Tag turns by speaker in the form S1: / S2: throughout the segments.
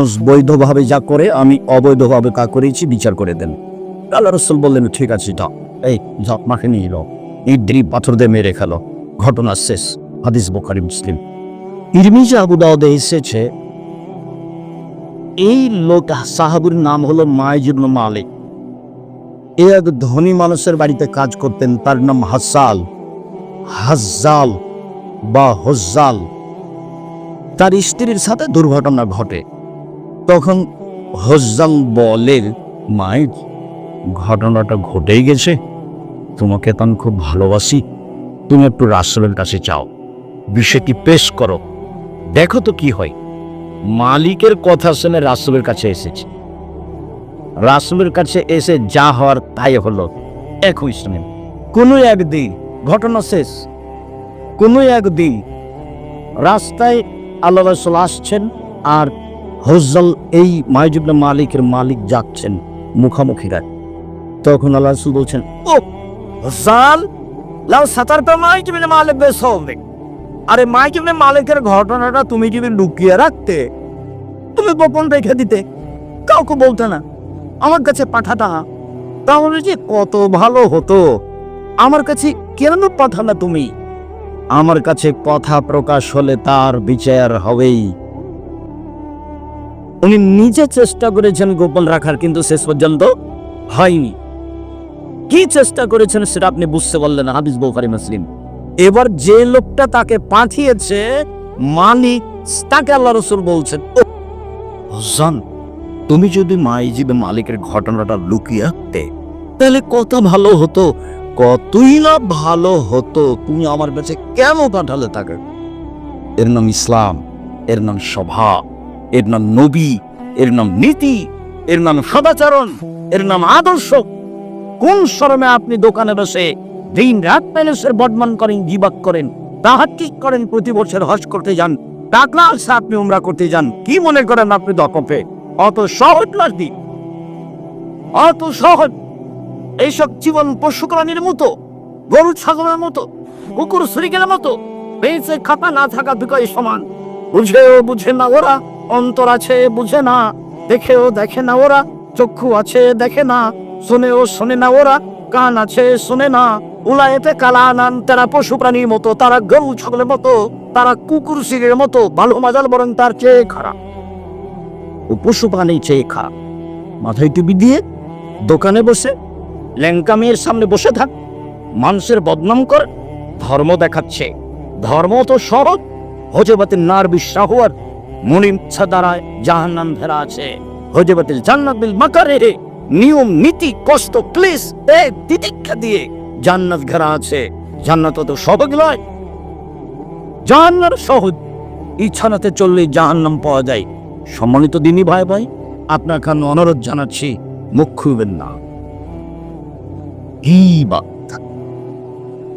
S1: মানুষ বৈধভাবে যা করে আমি অবৈধভাবে তা করেছি, বিচার করে দেন। আল্লাহ রাসূল বললেন, ঠিক আছে, যাও, এই যাও, মাকে নিয়ে এলো, ইট দিয়ে পাথর দিয়ে মেরে খেলো। ঘটনা শেষ। হাদিস বুখারী মুসলিম। তিরমিজি আবু দাউদে এসেছে, এই লোক সাহাবীর নাম হলো মাইজ ইবনে মালিক। এ এক ধনী মানুষের বাড়িতে কাজ করতেন, তার নাম হাজ্জাল বা হজ্জাল। তার স্ত্রীর সাথে দুর্ঘটনা ঘটে। তখন হজ্জাল বলে, মাইজ, ঘটনাটা ঘটেই গেছে, তোমাকে তো আমি খুব ভালোবাসি, তুমি একটু রাসূলের কাছে যাও, বিষয়টি পেশ করো, দেখো তো কি হয়। মালিকের কথা শুনে রাসূলের কাছে এসেছে। রাসূলের কাছে এসে যা হওয়ার তাই হলো। একই শুনেন, কোনো একদিন, ঘটনা শেষ, কোনো একদিন রাস্তায় আল্লাহ রাসূল আসছেন আর হজ্জাল এই মাইজ ইবনে মালিকের মালিক যাচ্ছেন মুখামুখি রায়। তখন আল্লাহ রাসূল বলছেন, ও হজ্জাল, লাউ সাতারতা মাইজ ইবনে মালিক বেসৌমিক, আরে মাইজ ইবনে মালিকের ঘটনাটা তুমি যদি লুকিয়ে রাখতে, তুমি গোপন রেখে দিতে, কাউকে বলতে না, আমার কাছে পাঠাতা, তাহলে যে কত ভালো হতো। আমার কাছে কেন পাঠানা তুমি? আমার কাছে কথা প্রকাশ হলে তার বিচার হবেই। উনি নিজে চেষ্টা করেছেন গোপন রাখার, কিন্তু শেষ পর্যন্ত হয়নি। কি চেষ্টা করেছেন সেটা আপনি বুঝতে পারলেন না। হাদিস বুখারী মুসলিম। এবার যে লোকটা তাকে পাঠিয়েছে মালিক, তাকে আল্লাহ রাসূল বলছেন, ও হজ্জাল, তুমি যদি মাইজ ইবনে মালিকের ঘটনাটা লুকিয়ে রাখতে, তাহলে কত ভালো হতো, কতই না ভালো হতো। তুমি আমার কাছে কেন পাঠালে তাকে? এর নাম ইসলাম, এর নাম স্বভাব, এর নাম নবী, এর নাম নীতি, এর নাম সদাচরণ, এর নাম আদর্শ। কোন শরমে আপনি দোকানে বসে দিন রাত প্যালেসের বদমান করেন, গিবাক করেন, তাহাজ্জুদ করেন, প্রতি বছর হজ করতে যান, টাকা আছে আপনি উমরা করতে যান, কি মনে করেন আপনি দকপে? অত সহজ নয়, অত সহজ। এইসব জীবন পশুপ্রাণীর মতো, গরু ছাগলের মতো, কুকুর শ্রীকের মতো, বেঁচে খাপা না থাকা দুটোই সমান। বুঝেও বুঝে না ওরা, অন্তর আছে বুঝে না, দেখেও দেখে না ওরা, চক্ষু আছে দেখে না, শোনেও শোনে না ওরা, কান আছে শোনে না। উলায়েতে কালানান, তারা পশু প্রাণীর মতো, তারা গরু ছাগলের মতো, তারা কুকুর শ্রীকের মতো। ভালো মাজাল বরং তার চেয়ে খারাপ, ও পশু প্রাণীর চেয়ে খারাপ। মাথায় টুপি দিয়ে দোকানে বসে ল্যাংকা মেয়ের সামনে বসে থাক, মানুষের বদনাম কর, ধর্ম দেখাচ্ছে। ধর্ম তো সহজ, হজবাতিল নার বিশাহওয়ার, মুনিচ্ছা দ্বারায় জাহান্নাম ঘেরা আছে, হজবাতিল জান্নাত বিল মাকারে, নিয়ম নীতি কষ্ট ক্লেশ ত্যাগ তিতিক্ষা দিয়ে জান্নাত ঘেরা আছে। জান্নাত তো সহজ নয়, জাহান্নাম সহজ, ইচ্ছানাতে চললে জাহান্নাম পাওয়া যায়। সম্মানিত দিনী ভাই ভাই, আপনার কাছে অনুরোধ জানাচ্ছি, মুখ খুলবেন না।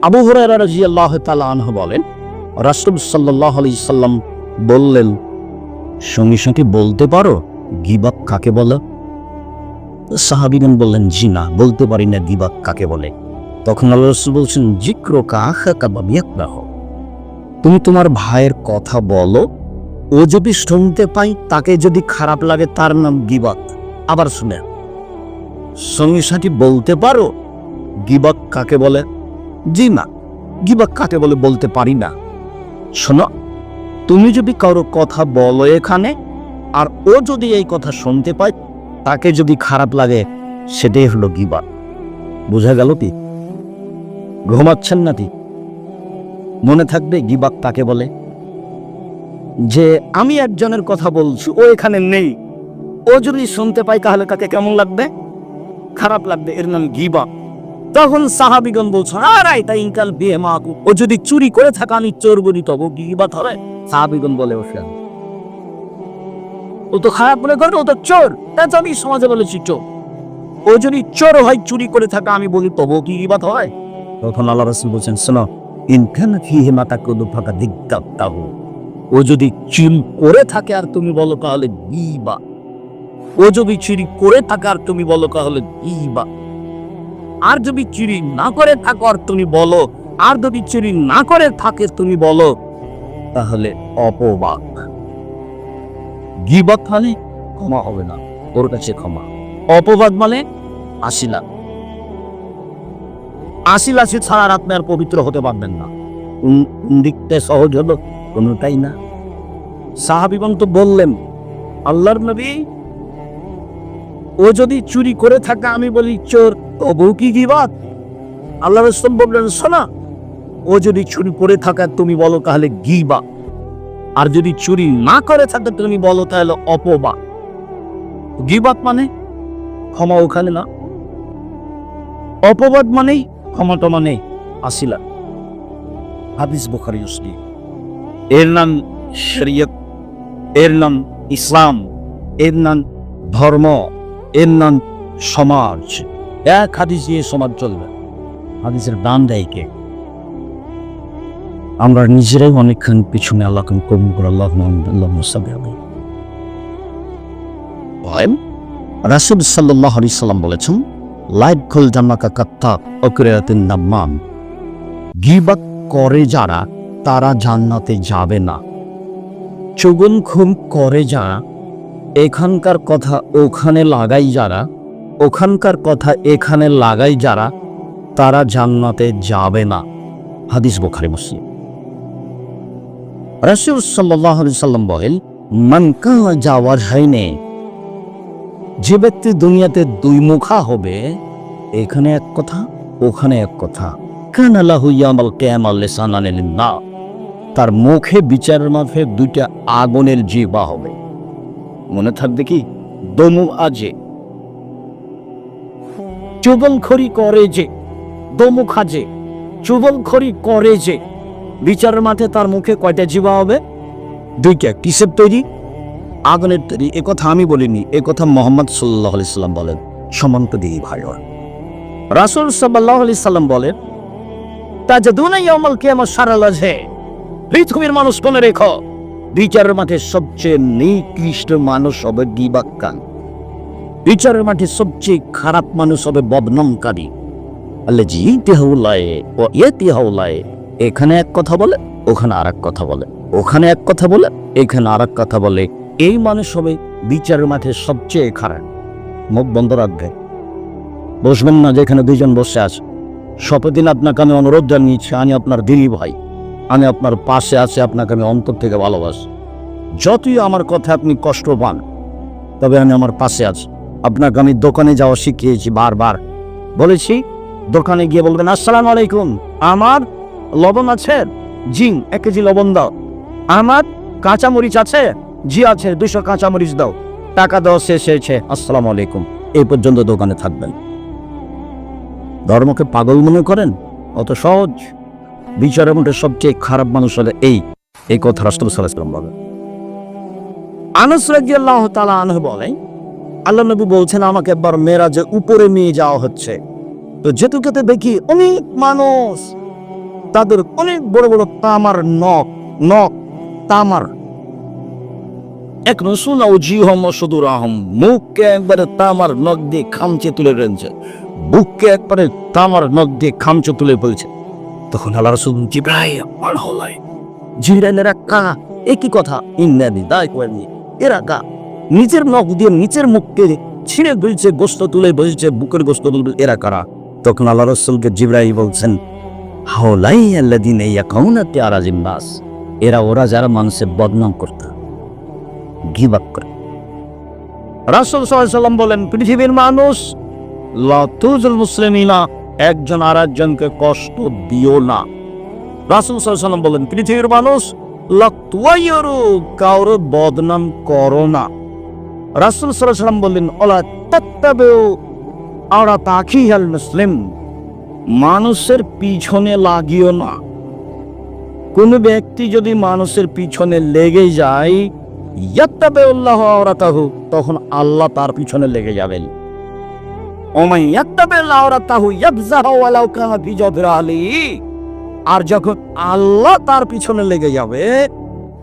S1: আবু হুরায়রা রাদিয়াল্লাহু তাআলা আনহু বলেন, রাসূল সাল্লাল্লাহু আলাইহি সাল্লাম বললেন, সঙ্গে সঙ্গে বলতে পারো গীবত কাকে বলে? সাহাবীগণ বললেন, জি না, বলতে পারি না গীবত কাকে বলে। তখন আল্লাহ রাসূল বলছেন, যিকরুকা আখাকা বিয়াকরাহু, তুমি তোমার ভাইয়ের কথা বলো, ও যদি শুনতে পাই, তাকে যদি খারাপ লাগে, তার নাম গীবত। আবার শুনে সঙ্গে সাথে বলতে পারো গীবত কাকে বলে? জি না, গীবত কাকে বলে বলতে পারি না। শোনো, তুমি যদি কারো কথা বলো এখানে, আর ও যদি এই কথা শুনতে পায়, তাকে যদি খারাপ লাগে, সেটাই হলো গীবত। বোঝা গেল কি? ঘুমাচ্ছেন নাকি? মনে থাকবে গীবত কাকে বলে। যে আমি একজনের কথা বলছি, ও এখানে নেই, ও যদি শুনতে পায়, তাহলে তাকে কেমন লাগবে? খারাপ লাগবে, এর নাম গীবত। তখন সাহাবীগণ বলছে, আরে তাই ইনকাল বিয়ে মাকু, ও যদি চুরি করে থাকে, আমি চোর বলি, তবে গীবত হবে? সাহাবীগণ বলে ওঠেন, ও তো খারাপ মনে করে, ও তো চোর, তা তো আমি সমাজে বলেছি চোর। ও যদি চোর হয়, চুরি করে থাকে, আমি বলি, তবে কি গীবত হয়? তখন আল্লাহ রাসূল বলছেন, শোনো, ইনকান ফিহি মা তাকুলু ফাকাদিক্তাহু, ও যদি চুরি করে থাকে আর তুমি বলো, তাহলে গীবত। ও যদি চুরি করে থাকে আর তুমি বলো, তাহলে গীবত। আর যদি চুরি না করে থাকো আর তুমি বলো, আর যদি চুরি না করে থাকে তুমি বলো, তাহলে অপবাদ। গীবত মানে ক্ষমা হবে না, ওর কাছে ক্ষমা। অপবাদ মানে 80 লাখ, 80 লাখ ছাড়া আর আপনি আর পবিত্র হতে পারবেন না। দিকতে সহজ হলো, কোনোটাই না। সাহাবীগণ তো বললেন, আল্লাহর নবী, ও যদি চুরি করে থাকে আমি বলি চোর, তবু কি গীবত? আল্লাহ রাসূল বললেন, শোনা, ও যদি চুরি করে থাকে তুমি বলো তাহলে গীবত, আর যদি চুরি না করে থাকে তুমি বলো তাহলে অপবাদ। গীবত মানে ক্ষমা ওখানে না, অপবাদ মানেই ক্ষমাটা মানে 80 লাখ। হাদিস বুখারী মুসলিম। এর নাম শরীয়ত, এর নাম ইসলাম, এর নাম ধর্ম, এর নাম সমাজ। এক হাদিস দিয়ে সমাজ চলবে, হাদিসের দাম দেয় কে? আমরা নিজেরাই অনেকক্ষণ পিছনে। আল্লাহ কবুল করে। আল্লাহ রাসূল সাল্লাল্লাহু আলাইহি সাল্লাম বলেছেন, লাইট খোল জান্নাকা কাত্তাব অকরাতিন নাম্মাম, গীবত করে যারা তারা জান্নাতে যাবে না। চুগলখোর করে যারা, এখানকার কথা ওখানে লাগাই যারা, ওখানকার কথা এখানে লাগাই যারা, তারা জান্নাতে যাবে না। হাদিস বুখারী মুসলিম। রাসূল সাল্লাল্লাহু আলাইহি সাল্লাম বলেন, মান কানা জাওয়াজহাইনে, যে ব্যক্তি দুনিয়াতে দুই মুখা হবে, এখানে এক কথা ওখানে এক কথা, কানা লাহু ইয়াউমাল কিয়ামাহ লিসানান লিন-নার, তার মুখে বিচারের মাঠে দুইটা আগুনের জিহ্বা হবে। মনে থাকবে কি? দমু আজে, চুগলখড়ি করে যে, দমু খাজে, চুগলখড়ি করে যে, বিচারের মাঠে তার মুখে কয়টা জিহ্বা হবে? দুইটা। কিসের তৈরি? আগুনের তৈরি। এ কথা আমি বলিনি, এ কথা মুহাম্মদ সাল্লাল্লাহু আলাইহি সাল্লাম বলেন। সমান্ত দিই ভাই, রাসূল সাল্লাল্লাহু আলাইহি সাল্লাম বলেন, তাজাদুনা ইয়াউমাল কিয়ামাহ শারাল আজহে, পৃথিবীর মানুষ মনে রেখো, বিচারের মাঠে সবচেয়ে নিকৃষ্ট মানুষ হবে গীবতকারী, বিচারের মাঠে সবচেয়ে খারাপ মানুষ হবে বদনামকারী। আল্লাযী ইয়াতিহাউলায়ে ওয়া ইয়াতিহাউলায়ে, এখানে এক কথা বলে ওখানে আর এক কথা বলে, ওখানে এক কথা বলে এখানে আর এক কথা বলে, এই মানুষ হবে বিচারের মাঠে সবচেয়ে খারাপ। মুখ বন্ধ রাখবে, বসবেন না যেখানে দুইজন বসে আছে। শপথদিন আপনাকে আমি অনুরোধ জানিয়েছি, আমি আপনার দিনী ভাই, আমি আপনার পাশে আছি, আপনাকে আমি অন্তর থেকে ভালোবাসি। যতই আমার কথা আপনি কষ্ট পান, তবে আমি আমার পাশে আছি। আপনাকে আমি দোকানে যাওয়া শিখিয়েছি, বারবার বলেছি, দোকানে গিয়ে বলবেন, আসসালামু আলাইকুম, আমার লবণ আছে? জি, 1 কেজি লবণ দাও। আমার কাঁচামরিচ আছে? জি আছে, 200 কাঁচামরিচ দাও। টাকা দেওয়া শেষ হয়েছে, আসসালামু আলাইকুম। এই পর্যন্ত দোকানে থাকবেন। ধর্মকে পাগল মনে করেন? অত সহজ। বিচারের মধ্যে সবচেয়ে খারাপ মানুষ হলে এই কথা রাসূল সাল্লাল্লাহু আলাইহি ওয়াসাল্লাম বলেন। আনাস রাদিয়াল্লাহু তাআলা আনহু বলেন, আল্লাহ নবী বলছেন, আমাকে একবার মেরাজে উপরে নিয়ে যাওয়া হচ্ছে, তো যেতে যেতে দেখি অনেক মানুষ, তাদের অনেক বড় বড় তামার নখ তামার, এক রসুল আউজিহম সুদুরাহম, মুখকে একবারে তামার নখ দিয়ে খামচে তুলে রেখেছে, বুককে একবারে তামার নখ দিয়ে খামচে তুলে ফেলছে। তখন আল্লাহ রাসূল জিবরাইল মারহালাই, জিবরাইলের কা, একই কথা, ইন্নানি দাই করেনি, এরা কা নিজের নখ দিয়ে নিচের মুখকে ছিঁড়ে ফেলছে, গোশত তুলে ফেলছে, বুকের গোশত তুলে, এরা কারা? তখন আল্লাহ রাসূলকে জিবরাইল বলছেন, হাওলাই আল্লাযিনা ইয়াকুনা তিআরাজিন নাস, এরা ওরা যারা মানুষের বদনাম করত, গীবত করে। রাসূল সাল্লাল্লাহু আলাইহি ওয়াসাল্লাম বলেন, পৃথিবীর মানুষ, লা তুযুল মুসলিমিনা, একজন আরেকজনকে কষ্ট দিও না। রাসূল সাল্লাল্লাহু আলাইহি ওয়াসাল্লাম বলেন, পৃথিবীর মানুষ, লা তুয়াইরু, কাউরে বদনাম করো না। রাসূল সাল্লাল্লাহু আলাইহি ওয়াসাল্লাম বলেন, ওয়ালা তাত্তাবিউ আওরাত আখিল মুসলিম, মানুষের পিছনে লাগিও না। কোন ব্যক্তি যদি মানুষের পিছনে লেগে যায়, ইয়াত্তাবিউল্লাহু আওরাতাহু, তখন আল্লাহ তার পিছনে লেগে যাবেন। ওমাই ইয়াত্তাবিউল্লাহু আওরাতাহু ইয়াবযাহু ওয়ালাউ কানা ফি জাদরি আলী, আর যখন আল্লাহ তার পিছনে লেগে যাবে,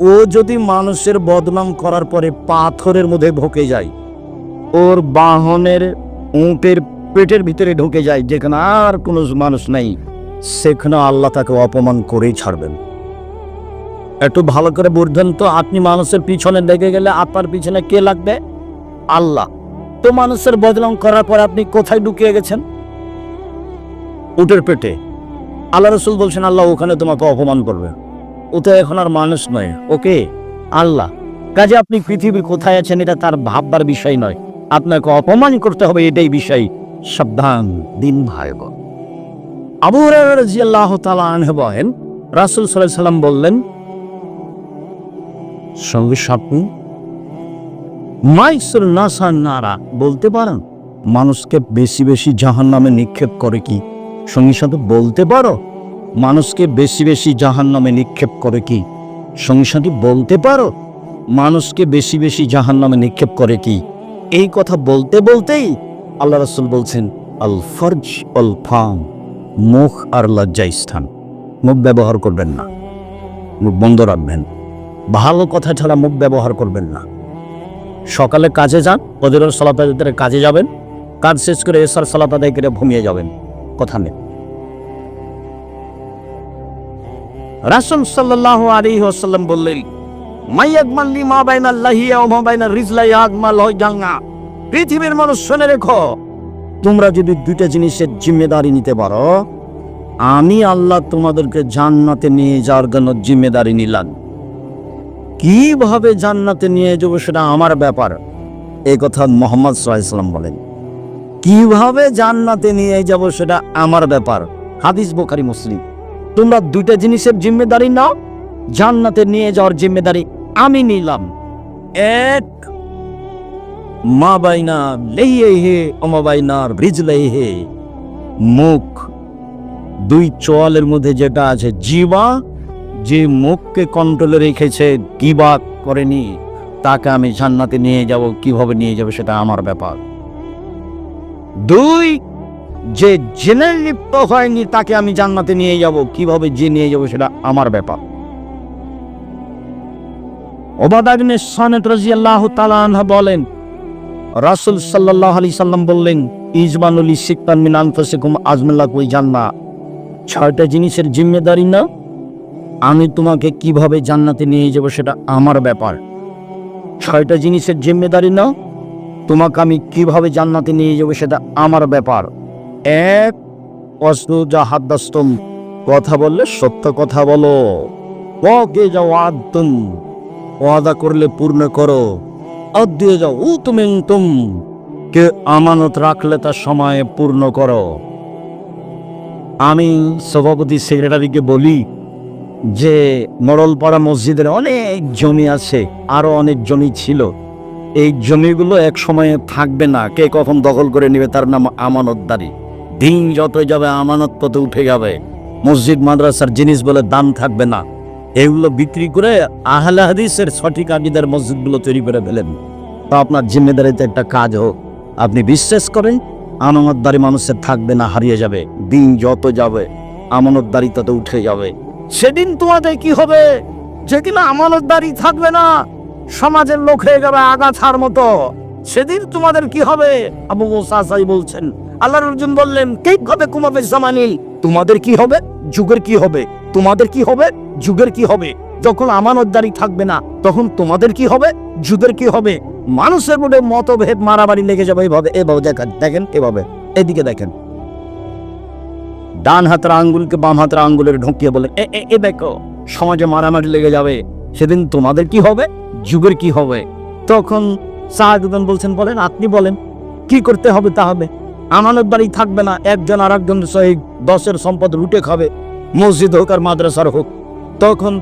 S1: ও যদি মানুষের বদনাম করার পরে পাথরের মধ্যে ঢুকে যায়, ওর বাহনের উটের পেটের ভিতরে ঢুকে যায়, যেখানে আর কোনো মানুষ নাই, সেখানে আল্লাহ তাকে অপমান করেই ছাড়বেন। একটু ভালো করে বুঝবেন তো, আপনি মানুষের পিছনে লেগে গেলে আপনার পিছনে কে লাগবে? আল্লাহ। তো মানুষের বদনাম করার পর আপনি কোথায় ঢুকিয়ে গেছেন? উটের পেটে। আল্লাহ রাসূল বলছেন আল্লাহ ওখানে তোমাকে অপমান করবে। ও তো এখন আর মানুষ নয়, ওকে আল্লাহ। কাজে আপনি পৃথিবীর কোথায় আছেন এটা তার ভাববার বিষয় নয়, আপনাকে অপমান করতে হবে এটাই বিষয়। সাবধান, দিন ভয়াবহ। আবু হুরায়রা রাদিয়াল্লাহু তাআলা আনহু বলেন রাসূল সাল্লাল্লাহু আলাইহি সাল্লাম বললেন সঙ্গে সাপু মাইসুল নাসান নারা, বলতে পারেন মানুষকে বেশি বেশি জাহান্নামে নিক্ষেপ করে কি? সঙ্গী সাথে বলতে পারো মানুষকে বেশি বেশি জাহান্নামে নিক্ষেপ করে কি? সঙ্গী সাথে বলতে পারো মানুষকে বেশি বেশি জাহান্নামে নিক্ষেপ করে কি? এই কথা বলতে বলতেই আল্লাহ রাসূল বলছেন আল ফরজ আল ফাম, মুখ আর লজ্জা স্থান। মুখ ব্যবহার করবেন না, মুখ বন্ধ রাখবেন। ভালো কথা ছাড়া মুখ ব্যবহার করবেন না। সকালে কাজে যান, ফজরের সালাত আদায় করে কাজে যাবেন, কাজ শেষ করে এশার সালাত আদায় করে ঘুমিয়ে যাবেন, কথা নেই। রাসূল সাল্লাল্লাহু আলাইহি ওয়াসাল্লাম বললেন মাইয়াকমাল লিমা বাইনাল লাহিয়া ওয়া মা বাইনার রিজলাই আকমাল হয় জান্না। পৃথিবীর মানুষ শুনে রেখো, তোমরা যদি দুইটা জিনিসের জিম্মেদারি নিতে পারো, আমি আল্লাহ তোমাদেরকে জান্নাতে নিয়ে যাওয়ার জন্য জিম্মেদারি নিলাম। কিভাবে জান্নাতে নিয়ে যাবো সেটা আমার ব্যাপার। এই কথা মুহাম্মদ সাল্লাল্লাহু আলাইহি ওয়াসাল্লাম বলেন। কিভাবে জান্নাতে নিয়ে যাব সেটা আমার ব্যাপার। হাদিস বুখারী মুসলিম। তোমরা দুইটা জিনিসের জিম্মেদারি নাও, জান্নাতে নিয়ে যাওয়ার জিম্মেদারি আমি নিলাম। এক, মা বাইনা লাইহি ওয়া মা বাইনা রিজলাইহি, মুখ দুই চোয়ালের মধ্যে যেটা আছে জিহ্বা, যে মুখকে কন্ট্রোলে রেখেছে, গীবা করেনি, তাকে আমি জান্নাতে নিয়ে যাব। কিভাবে নিয়ে যাব সেটা আমার ব্যাপার। দুই, যে জেনে লিপ্ত হয়নি তাকে আমি জান্নাতে নিয়ে যাব। কিভাবে যে নিয়ে যাব সেটা আমার ব্যাপার। উবাদা ইবনে সামিত রাদিয়াল্লাহু তাআলা আনহু বলেন রাসূল সাল্লাল্লাহু আলাইহি সাল্লাম বললেন ইজমানুল সিকতান মিন আনফুসিকুম আজমাল্লাকুল জান্নাহ। ছয়টা জিনিসের জিম্মেদারি না, আমি তোমাকে কিভাবে জান্নাতে নিয়ে যাব সেটা আমার ব্যাপার। ছয়টা জিনিসের জিম্মেদারি নাও, তোমাকে আমি কিভাবে জান্নাতে নিয়ে যাব সেটা আমার ব্যাপার। এক, ওয়াসদুজা হাদাসতুম, কথা বললে সত্য কথা বলো। ওয়াকে জাওয়াদতুম, ওয়াদা করলে পূর্ণ করো। আদিয়ে যাও উতুমিনতুম, কে আমানত রাখলে তার সময়ে পূর্ণ করো। আমি সভাপতি সেক্রেটারিকে বলি যে মরলপাড়া মসজিদের অনেক জমি আছে, আরো অনেক জমি ছিল, এই জমিগুলো এক সময়ে থাকবে না, কে কখন দখল করে নেবে তার নাম আমানতদারি। দিন যত যাবে আমানত কত উঠে যাবে, মসজিদ মাদ্রাসার জিনিস বলে দাম থাকবে না, এগুলো বিক্রি করে আহলে হাদিসের সঠিক আকীদার মসজিদগুলো তৈরি করে ফেলেন। তো আপনার জিম্মেদারিতে একটা কাজ হোক, আপনি বিশ্বাস করেন আমানতদারি মানুষের থাকবে না, হারিয়ে যাবে। দিন যত যাবে আমানতদারি তত উঠে যাবে। সেদিন তোমাদের কি হবে? যেদিন আমানতদারি থাকবে না, সমাজের লোক হয়ে যাবে আগাছার মতো, সেদিন তোমাদের কি হবে? আবু মুসা আশআরী বলছেন আল্লাহর রাসূল বললেন কিভাবে কুমাবে জামানি, তোমাদের কি হবে? যুগের কি হবে? তোমাদের কি হবে? যুগের কি হবে? যখন আমানতদারি থাকবে না তখন তোমাদের কি হবে? যুগের কি হবে? মানুষের মধ্যে মতভেদ মারামারি লেগে যাবে। এইভাবে এভাবে দেখেন, এভাবে এদিকে দেখেন, ডান হাতের আঙ্গুলকে বাম হাতের আঙ্গুলের ঢুকিয়ে বলে এ দেখো, সমাজে মারামারি লেগে যাবে। সেদিন তোমাদের কি হবে? যুগের কি হবে? তখন সাহাবীগণ বলছেন বলেন, আপনি বলেন কি করতে হবে? তা হবে, আমানতদারি থাকবে না, একজন আর একজন সহিত 10-এর সম্পদ লুটে খাবে, মসজিদ হোক আর মাদ্রাসার হোক। তখন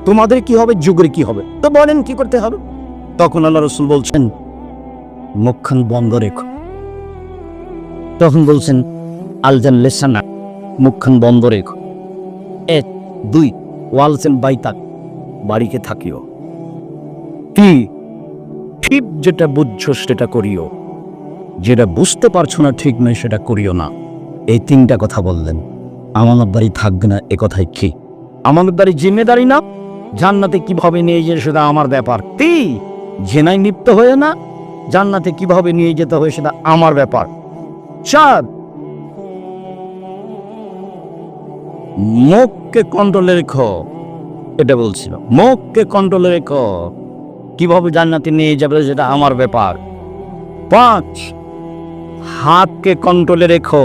S1: তোমাদের কি হবে? যুগের কি হবে? তো বলেন কি করতে হবে? তখন আল্লাহ রাসূল বলছেন মুখখান বন্ধ রেখো। তখন বলছেন আলজান লেসানা, মুখখান বন্ধ রেখো। এক, দুই, ওয়ালসেন বাইতাক, বাড়িতে থাকিও। ঠিক যেটা বুঝছো সেটা করিও, যেটা বুঝতে পারছো না ঠিক নয় সেটা করিও না। এই তিনটা কথা বললেন। আমানতদারি থাকবে না, এ কথাই কি? আমানতদারি জিম্মেদারি না, জান্নাতে কিভাবে নিয়ে যেতে সেটা আমার ব্যাপার। জেনায় লিপ্ত হয়ে না, জান্নাতে কিভাবে নিয়ে যেতে হয় সেটা আমার ব্যাপার। চার, মুখকে কন্ট্রোলে রেখো, এটা বলছিল, মুখকে কন্ট্রোলে রেখো, কিভাবে জান্নাতে নিয়ে যাবে সেটা আমার ব্যাপার। 5, হাতকে কন্ট্রোলে রেখো,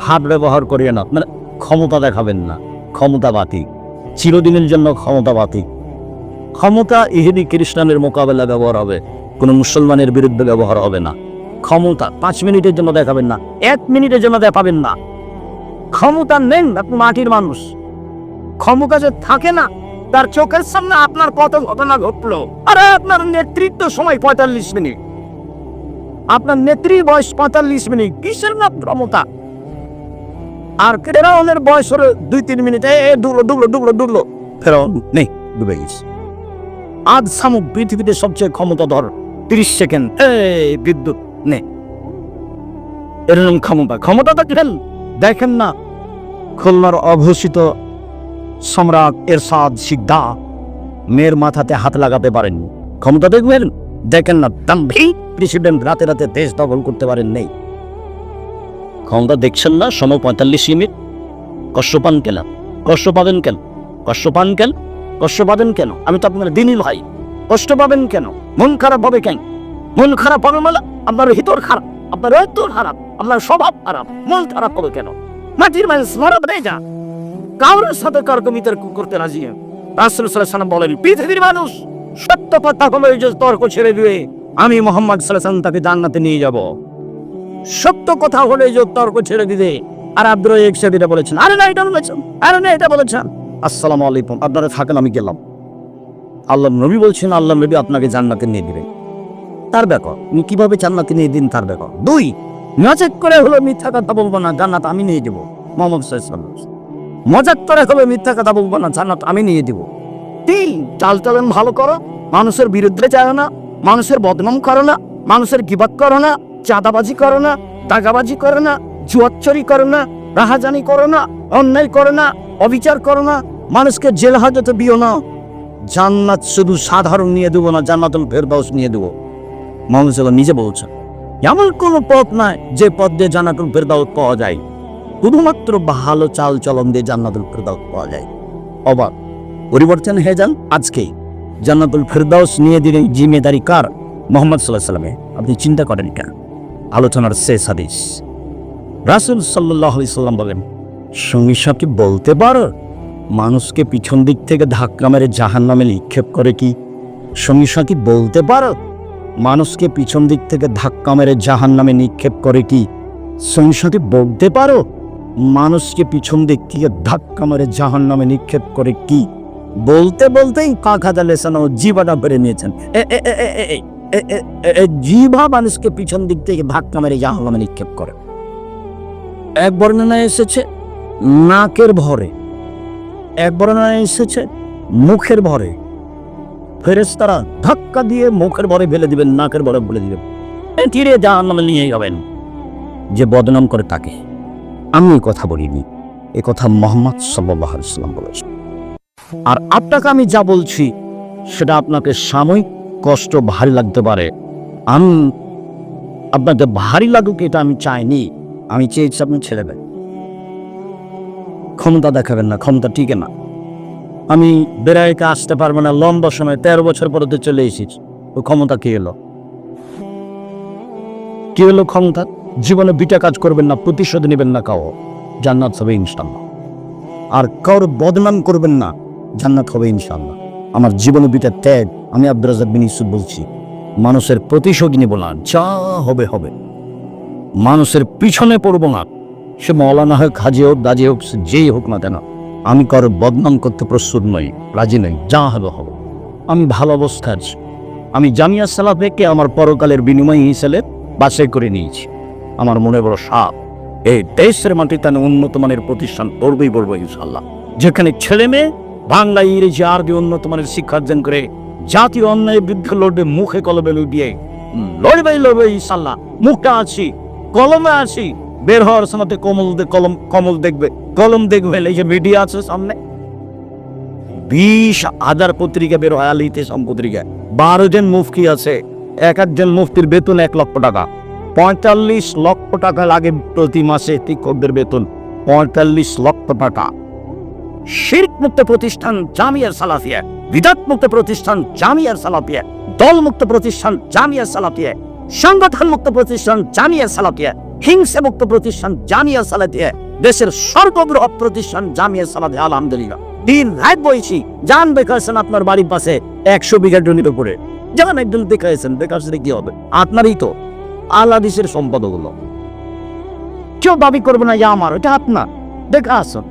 S1: হাত ব্যবহার করিয়ে না, মানে ক্ষমতা দেখাবেন না, ক্ষমতা বাতিক, চিরদিনের জন্য ক্ষমতা বাতিক। ক্ষমতা ইহুদি খ্রিস্টানের মোকাবেলা ব্যবহার হবে, কোনো মুসলমানের বিরুদ্ধে ব্যবহার হবে না। ক্ষমতা 5 মিনিটের জন্য দেখাবেন না, 1 মিনিটের জন্য দেখাবেন না। ক্ষমতা নেন, আপনি মাটির মানুষ। ক্ষমতা যে থাকে না, তার চোখের সামনে আপনার কত ঘটনা ঘটলো। আরে আপনার নেতৃত্ব সময় 45 মিনিট, আপনার নেত্রীর বয়স 45 মিনিট, কিসের না ক্ষমতা? আর ফেরাউনের বয়স হলো 2-3 মিনিট, ডুবলো ফেরাউন নেই, ডুবে গেছে। আজ সামুক পৃথিবীতে সবচেয়ে ক্ষমতাধর 30 সেকেন্ড বিদ্যুৎ নেই, এরকম ক্ষমতা দেখেন না। খুলনার অঘোষিত সম্রাট এরশাদ শিকদার মেয়ের মাথাতে হাত লাগাতে পারেন, ক্ষমতা দেখেন না। প্রেসিডেন্ট রাতে রাতে দেশ দখল করতে পারেন নেই, ক্ষমতা দেখছেন না। সময় 45 মিনিট, কষ্ট পান কেন? কষ্ট পাবেন কেন? আমি তো আপনার দিনই ভাই, কষ্ট পাবেন কেন? মন খারাপ হবে কেন? মন খারাপ হবে মানে আপনার ভিতর খারাপ, আপনার অন্তর খারাপ, আপনার স্বভাব খারাপ, মন খারাপ হবে কেন? মাটির মানুষ মরদ নেই, যা কারোর সাথে কারকে বিতর্ক করতে রাজি। রাসূল সাল্লাল্লাহু আলাইহি ওয়াসাল্লাম বলেন, পৃথিবীর মানুষ সত্য কথা হলো যে তর্ক ছেড়ে দিয়ে আমি মুহাম্মদ সাল্লাল্লাহু আলাইহি ওয়াসাল্লাম তাকে জান্নাতে নিয়ে যাব। সত্য কথা হলে যে তর্ক ছেড়ে দিতে। আর আব্দুর একসাথে এটা বলেছেন, আরে না এটা বলেছেন, আসসালামু আলাইকুম, আপনারা থাকেন, আমি গেলাম। আল্লাহ নবী বলছেন, আল্লাহ নবী আপনাকে জান্নাতে নিয়ে দিবেন, তার ব্যাপার। উনি কিভাবে জান্নাতে নিয়ে দিন, তার ব্যাপার। 2, মজাক করে হলো মিথ্যা কথা বলবো না, জান্নাত আমি নিয়ে দেবো। মুহাম্মদ সাল্লাল্লাহু আলাইহি ওয়াসাল্লাম মজাক করে হলো মিথ্যা কথা বলবো না, জান্নাত আমি নিয়ে দেবো। 3, চালচলন ভালো করো, মানুষের বিরুদ্ধে যায় না, মানুষের বদনাম করো না, মানুষের গিবত করো না, চাঁদাবাজি করো না, দাগাবাজি করো না, জুয়াচুরি করো না, রাহাজানি করো না, অন্যায় করো না, অবিচার করো না, মানুষকে জেল হাজতে দিও না। জান্নাত শুধু সাধারণ নিয়ে দেবো না, জান্নাতুল ফেরদাউস নিয়ে দেবো। মুহাম্মদ সাল্লাল্লাহু নিজে বলছেন, এমন কোন পথ নাই যে পথ দিয়ে জান্নাতুল ফেরদাউস পাওয়া যায়, শুধুমাত্র ভালো চাল চলন দিয়ে জান্নাতুল ফেরদাউস পাওয়া যায়। অবাক পরিবর্তন হয়ে যান আজকেই। জান্নাতুল ফেরদাউস নিয়ে দিলেন জিম্মেদারি কার? মুহাম্মদ সাল্লাল্লাহু আলাইহি ওয়াসাল্লামের। আপনি চিন্তা করেন কেন? আলোচনার শেষ হাদিস, রাসূল সাল্লাল্লাহু আলাইহি ওয়াসাল্লাম বলেন, সঙ্গী সাথী বলতে পারো মানুষকে পিছন দিক থেকে ধাক্কা মেরে জাহান্নামে নিক্ষেপ করে কি? সঙ্গী সাথী বলতে পারো মানুষকে পিছন দিক থেকে ধাক্কা মেরে জাহান্নামে নিক্ষেপ করে কি? সঙ্গী সাথী বলতে পারো মানুষকে পিছন দিক থেকে ধাক্কা মেরে জাহান্নামে নিক্ষেপ করে কি? বলতে বলতেই কাঁখাদা লেসানো জিভাটা বেড়ে নিয়েছেন। জিভা মানুষকে পিছন দিক থেকে ধাক্কা মেরে জাহান্নামে নিক্ষেপ করে। এক বর্ণনায় এসেছে নাকের ভরে, এক বর্ণনায় এসেছে মুখের ভরে। ফেরেশতারা ধাক্কা দিয়ে মুখের ভরে ফেলে দিবেন, নাকের ভরে ফেলে দিবেন, তীরে জাহান্নামে নিয়ে যাবেন। যে বদনাম করে তাকে। আমি এই কথা বলিনি, এ কথা মুহাম্মদ সাল্লাল্লাহু আলাইহি ওয়াসাল্লাম বলেছেন। আর আপনাকে আমি যা বলছি সেটা আপনাকে সাময়িক কষ্ট ভারী লাগতে পারে। আমি আপনাকে ভারী লাগুক এটা আমি চাইনি, আমি চেয়েছি আপনি ছেড়ে দেন। ক্ষমতা দেখাবেন না, ক্ষমতা টিকে না। আমি বেড়াইতে আসতে পারবো না, লম্বা সময় 13 বছর পরে তো চলে এসেছি। ও ক্ষমতা কি হলো? ক্ষমতা? জীবনে বিটা কাজ করবেন না, প্রতিশোধ নেবেন না কাও, জান্নাত হবে ইনশাআল্লাহ। আর কারোর বদনাম করবেন না, জান্নাত হবে ইনশাআল্লাহ। আমার জীবনে বিটা ত্যাগ। আমি আব্দুর রাজ্জাক বিন ইউসুফ বলছি, মানুষের প্রতিশোধ নেব না, যা হবে হবে। মানুষের পিছনে পড়বো না, সে মওলানা হোক, হাজি হোক, দাজি হোক, যেই হোক না কেন। আমি কারোর বদনাম করতে প্রস্তুত নই, রাজি নই, যা হবে হবে। আমি ভালো অবস্থায় আছি। আমি জামিয়া সালাফিকে আমার পরকালের বিনিময় হিসেবে বাছাই করে নিয়েছি। আমার মনে বড় সাপ, এই দেশের মাটিতে উন্নত মানের প্রতিষ্ঠান করবেই বলবো ইনশাআল্লাহ, যেখানে ছেলে মেয়ে বাংলা, ইংরেজি, আরবি উন্নত মানের শিক্ষা অর্জন করে জাতীয় অন্যায়ের বিরুদ্ধে লড়বে, মুখে কলমে লুটিয়ে লড়বে ইনশাআল্লাহ। মুখটা আছি, কলমে আছি, বের হওয়ার সময় কমল দেখবে, কলম দেখবে। এই যে মিডিয়া আছে সামনে, 20,000 পত্রিকা বের হয়, আলিতে পত্রিকা, 12 জন মুফতি আছে, এক একজন মুফতির বেতন 1 লক্ষ টাকা। 45 লক্ষ টাকা লাগে প্রতি মাসে শিক্ষকদের বেতন, 45 লক্ষ টাকা। শিরক মুক্ত প্রতিষ্ঠান জামিয়া সালাফিয়া, বিদআত মুক্ত প্রতিষ্ঠান জামিয়া সালাফিয়া, দল মুক্ত প্রতিষ্ঠান জামিয়া সালাফিয়া, সংগঠন মুক্ত প্রতিষ্ঠান জামিয়া সালাফিয়া, হিংসা মুক্ত প্রতিষ্ঠান জামিয়া সালাফিয়া, দেশের সর্ববৃহৎ প্রতিষ্ঠান জামিয়া সালাফিয়া। আলহামদুলিল্লাহ, দিন রাত বইছি যান বেকারছেন আপনার বাড়ির পাশে 100 বিঘা জমির উপরে, যেমন একজন দেখাইছেন, বেকারছে কি হবে? আপনারই তো আল হাদিসের সম্পদ ওগুলো, কেউ দাবি করবে না যে আমার, এটা আপনার। দেখা আসুন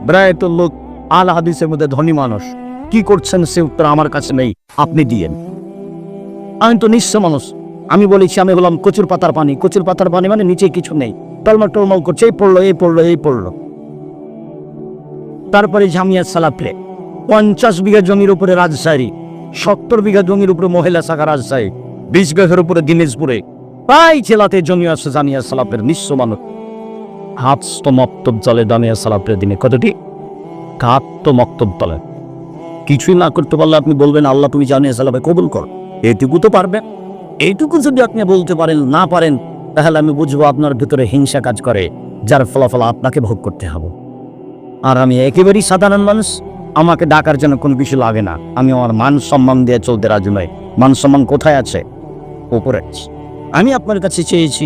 S1: প্রায় তো লোক আল হাদিসের মধ্যে ধনী মানুষ, কি করছেন সে উত্তর আমার কাছে নেই, আপনি দিয়েন। আমি তো নিঃস্ব মানুষ, আমি বলেছি আমি হলাম কচুর পাতার পানি। কচুর পাতার পানি মানে নিচে কিছু নেই, টলমল টলমল করছে, এই পড়লো এই পড়লো এই পড়লো। তারপরে জামিয়া সালাফে 50 বিঘা জমির উপরে রাজশাহী, 70 বিঘা জমির উপরে মহিলা শাখা রাজশাহী, 20 বিঘার উপরে দিনাজপুরে, প্রায় জেলাতে জমি আছে জামিয়া সালাফের। নিঃস্ব মানুষ হাত তো মক্তব চলে জামিয়া সালাফের দিনে। কতটি হাত তো মক্তব চলে, কিছুই না করতে পারলে আপনি বলবেন আল্লাহ তুমি জামিয়া সালাফে কবুল কর, এইটুকু তো পারবেন। এইটুকু যদি আপনি বলতে পারেন, না পারেন, তাহলে আমি বুঝবো আপনার ভিতরে হিংসা কাজ করে, যার ফলাফল আপনাকে ভোগ করতে হবে। আর আমি একেবারেই সাধারণ মানুষ, আমাকে ডাকার জন্য কোনো কিছু লাগে না, আমি আমার মান সম্মান দিয়ে চলতে রাজি নই। মান সম্মান কোথায় আছে? উপরে। আমি আপনার কাছে চেয়েছি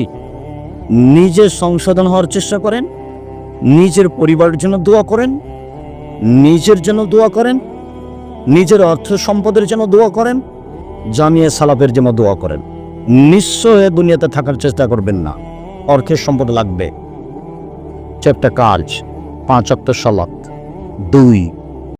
S1: নিজের সংশোধন হওয়ার চেষ্টা করেন, নিজের পরিবারের জন্য দোয়া করেন, নিজের জন্য দোয়া করেন, নিজের অর্থ সম্পদের জন্য দোয়া করেন, জামিয়া সালাফের জন্য দোয়া করেন। নিশ্চয় দুনিয়াতে থাকার চেষ্টা করবেন না, অর্থের সম্পদ লাগবে। একটা কাজ, 5 ওয়াক্ত সালাত, 2